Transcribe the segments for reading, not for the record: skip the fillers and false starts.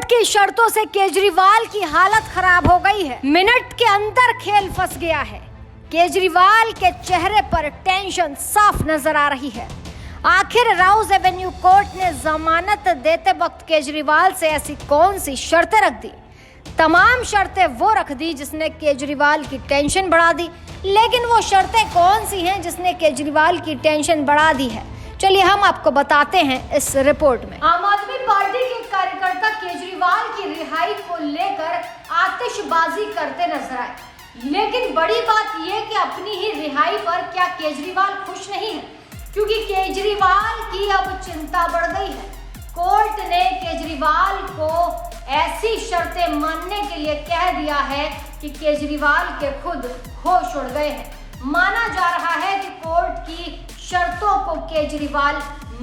की शर्तों से केजरीवाल की हालत खराब हो गई है। मिनट के अंदर खेल फंस गया है। केजरीवाल के चेहरे पर टेंशन साफ नजर आ रही है। आखिर राउज एवेन्यू कोर्ट ने जमानत देते वक्त केजरीवाल से ऐसी कौन सी शर्तें रख दी? तमाम शर्तें वो रख दी जिसने केजरीवाल की टेंशन बढ़ा दी। लेकिन वो शर्तें कौन सी हैं जिसने केजरीवाल की टेंशन बढ़ा दी है? चलिए हम आपको बताते हैं इस रिपोर्ट में। आम आदमी पार्टी के कार्यकर्ता केजरीवाल की रिहाई को लेकर आतिशबाजी करते नजर आए। लेकिन बड़ी बात यह कि अपनी ही रिहाई पर क्या केजरीवाल खुश नहीं है? क्योंकि केजरीवाल की अब चिंता बढ़ गई है। कोर्ट ने केजरीवाल को ऐसी शर्तें मानने के लिए कह दिया है कि केजरीवाल के खुद होश उड़ गए हैं। माना जा रहा है कि कोर्ट की शर्तों को केजरीवाल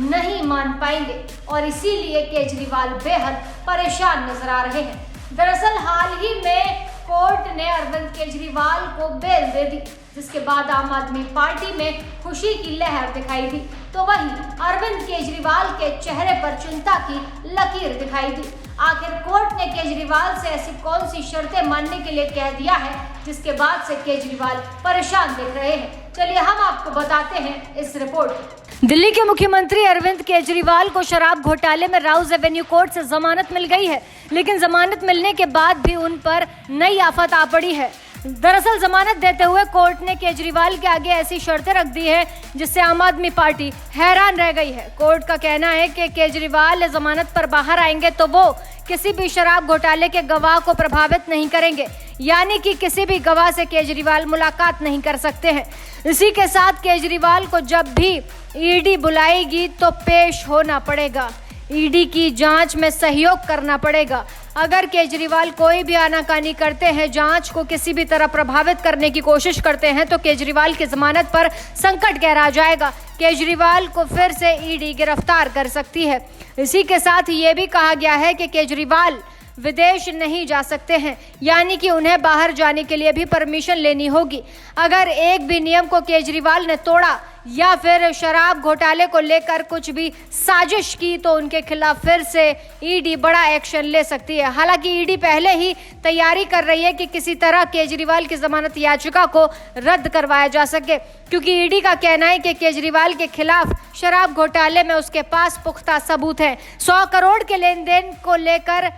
नहीं मान पाएंगे और इसीलिए केजरीवाल बेहद परेशान नजर आ रहे हैं। दरअसल हाल ही में कोर्ट ने अरविंद केजरीवाल को बेल दे दी, जिसके बाद आम आदमी पार्टी में खुशी की लहर दिखाई दी। तो वहीं अरविंद केजरीवाल के चेहरे पर चिंता की लकीर दिखाई दी। आखिर कोर्ट ने केजरीवाल से ऐसी कौन सी शर्तें मानने के लिए कह दिया है जिसके बाद से केजरीवाल परेशान दिख रहे हैं? चलिए हम आपको बताते हैं इस रिपोर्ट में। दिल्ली के मुख्यमंत्री अरविंद केजरीवाल को शराब घोटाले में राउज एवेन्यू कोर्ट से जमानत मिल गई है। लेकिन जमानत मिलने के बाद भी उन पर नई आफत आ पड़ी है। दरअसल जमानत देते हुए कोर्ट ने केजरीवाल के आगे ऐसी शर्तें रख दी हैं जिससे आम आदमी पार्टी हैरान रह गई है। कोर्ट का कहना है कि केजरीवाल जमानत पर बाहर आएंगे तो वो किसी भी शराब घोटाले के गवाह को प्रभावित नहीं करेंगे, यानी कि किसी भी गवाह से केजरीवाल मुलाकात नहीं कर सकते हैं। इसी के साथ केजरीवाल को जब भी ईडी बुलाएगी तो पेश होना पड़ेगा, ईडी की जांच में सहयोग करना पड़ेगा। अगर केजरीवाल कोई भी आनाकानी करते हैं, जांच को किसी भी तरह प्रभावित करने की कोशिश करते हैं तो केजरीवाल की जमानत पर संकट गहरा जाएगा। केजरीवाल को फिर से ईडी गिरफ्तार कर सकती है। इसी के साथ ये भी कहा गया है कि केजरीवाल विदेश नहीं जा सकते हैं, यानी कि उन्हें बाहर जाने के लिए भी परमिशन लेनी होगी। अगर एक भी नियम को केजरीवाल ने तोड़ा या फिर शराब घोटाले को लेकर कुछ भी साजिश की तो उनके खिलाफ फिर से ईडी बड़ा एक्शन ले सकती है। हालांकि ईडी पहले ही तैयारी कर रही है कि किसी तरह केजरीवाल की जमानत याचिका को रद्द करवाया जा सके, क्योंकि ईडी का कहना है कि केजरीवाल के खिलाफ शराब घोटाले में उसके पास पुख्ता सबूत है। 100 करोड़ के लेन देन को लेकर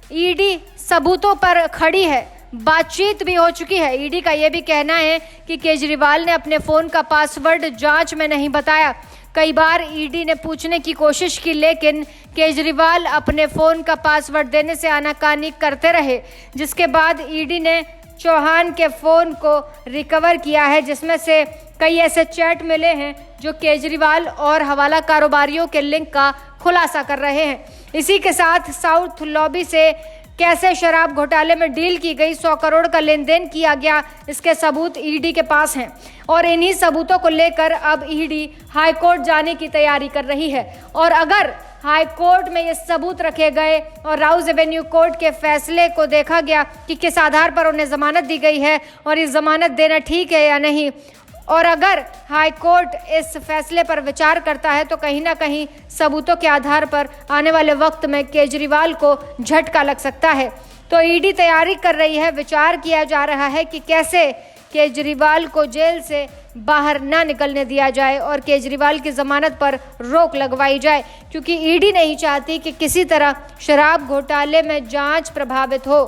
ईडी सबूतों पर खड़ी है। बातचीत भी हो चुकी है। ईडी का यह भी कहना है कि केजरीवाल ने अपने फोन का पासवर्ड जांच में नहीं बताया। कई बार ईडी ने पूछने की कोशिश की, लेकिन केजरीवाल अपने फोन का पासवर्ड देने से आनाकानी करते रहे, जिसके बाद ईडी ने चौहान के फोन को रिकवर किया है, जिसमें से कई ऐसे चैट मिले हैं जो केजरीवाल और हवाला कारोबारियों के लिंक का खुलासा कर रहे हैं। इसी के साथ साउथ लॉबी से कैसे शराब घोटाले में डील की गई, 100 करोड़ का लेन देन किया गया, इसके सबूत ईडी के पास हैं और इन्हीं सबूतों को लेकर अब ईडी हाई कोर्ट जाने की तैयारी कर रही है। और अगर हाई कोर्ट में ये सबूत रखे गए और राउज एवेन्यू कोर्ट के फैसले को देखा गया कि किस आधार पर उन्हें जमानत दी गई है और ये जमानत देना ठीक है या नहीं, और अगर हाई कोर्ट इस फैसले पर विचार करता है तो कहीं ना कहीं सबूतों के आधार पर आने वाले वक्त में केजरीवाल को झटका लग सकता है। तो ईडी तैयारी कर रही है, विचार किया जा रहा है कि कैसे केजरीवाल को जेल से बाहर ना निकलने दिया जाए और केजरीवाल की जमानत पर रोक लगवाई जाए, क्योंकि ईडी नहीं चाहती कि किसी तरह शराब घोटाले में जांच प्रभावित हो।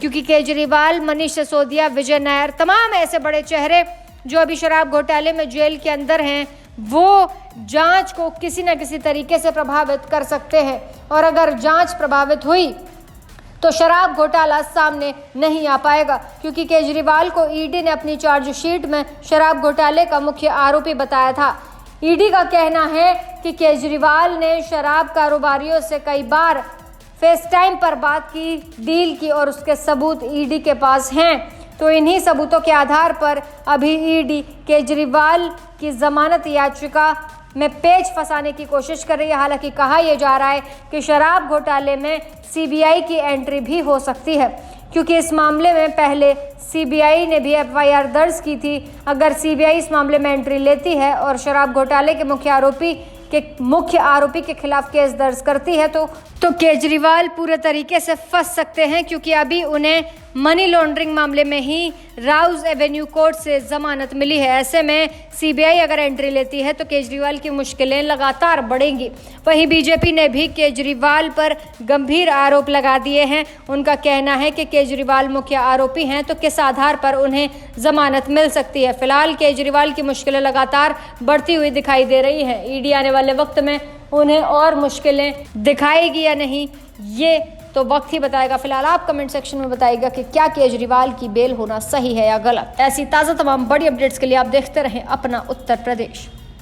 क्योंकि केजरीवाल, मनीष सिसोदिया, विजय नायर, तमाम ऐसे बड़े चेहरे जो अभी शराब घोटाले में जेल के अंदर हैं, वो जांच को किसी न किसी तरीके से प्रभावित कर सकते हैं। और अगर जांच प्रभावित हुई तो शराब घोटाला सामने नहीं आ पाएगा, क्योंकि केजरीवाल को ईडी ने अपनी चार्जशीट में शराब घोटाले का मुख्य आरोपी बताया था। ईडी का कहना है कि केजरीवाल ने शराब कारोबारियों से कई बार फेस टाइम पर बात की, डील की और उसके सबूत ईडी के पास हैं। तो इन्हीं सबूतों के आधार पर अभी ईडी केजरीवाल की जमानत याचिका में पेच फंसाने की कोशिश कर रही है। हालांकि कहा यह जा रहा है कि शराब घोटाले में सीबीआई की एंट्री भी हो सकती है, क्योंकि इस मामले में पहले सीबीआई ने भी एफआईआर दर्ज की थी। अगर सीबीआई इस मामले में एंट्री लेती है और शराब घोटाले के मुख्य आरोपी के खिलाफ केस दर्ज करती है तो तो केजरीवाल पूरे तरीके से फंस सकते हैं, क्योंकि अभी उन्हें मनी लॉन्ड्रिंग मामले में ही राउज एवेन्यू कोर्ट से जमानत मिली है। ऐसे में सीबीआई अगर एंट्री लेती है तो केजरीवाल की मुश्किलें लगातार बढ़ेंगी। वहीं बीजेपी ने भी केजरीवाल पर गंभीर आरोप लगा दिए हैं। उनका कहना है कि केजरीवाल मुख्य आरोपी हैं, तो किस आधार पर उन्हें जमानत मिल सकती है। फिलहाल केजरीवाल की मुश्किलें लगातार बढ़ती हुई दिखाई दे रही हैं। ईडी आने वाले वक्त में उन्हें और मुश्किलें दिखाएगी या नहीं, ये तो वक्त ही बताएगा। फिलहाल आप कमेंट सेक्शन में बताइएगा कि क्या केजरीवाल की बेल होना सही है या गलत। ऐसी ताज़ा तमाम बड़ी अपडेट्स के लिए आप देखते रहें अपना उत्तर प्रदेश।